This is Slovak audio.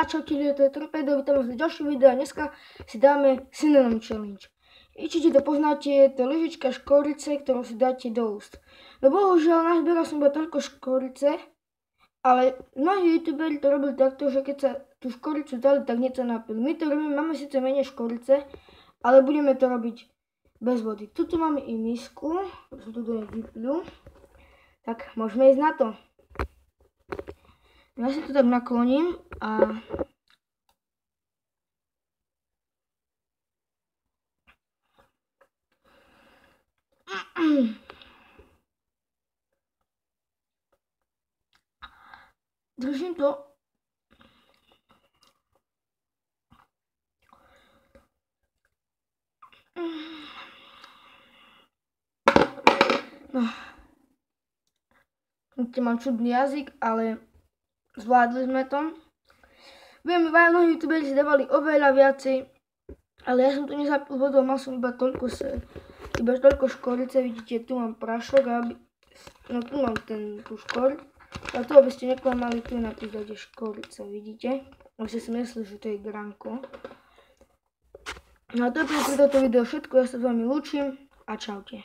Čaute, to je Torpedo, vítam vás v ďalšom videu a dneska si dáme synonym challenge. Určite to poznáte, je to lyžička škorice, ktorú si dáte do úst. No bohužiaľ, nazbieral som iba toľko škorice, ale mnohí youtuberi to robili takto, že keď sa tú škoricu dali, tak hneď sa napili. My to robíme, máme síce menej škorice, ale budeme to robiť bez vody. Tuto máme i misku, som tu do nej vypil. Tak môžeme ísť na to. Ja si to tak nakloním a držím to. No. Mám čudný jazyk, ale zvládli sme to. Viem, mnohí youtuberi si dávali oveľa viacej, ale ja som to nezapil vodou, mal som iba toľko škorice, vidíte, tu mám prašok, no tu mám tú škoricu, a tu, aby ste neklamali, tu je napríklad škorica, vidíte, ak ste si mysleli, že to je gránko. No a to je pre toto video všetko, ja sa s vami lúčim a čaute.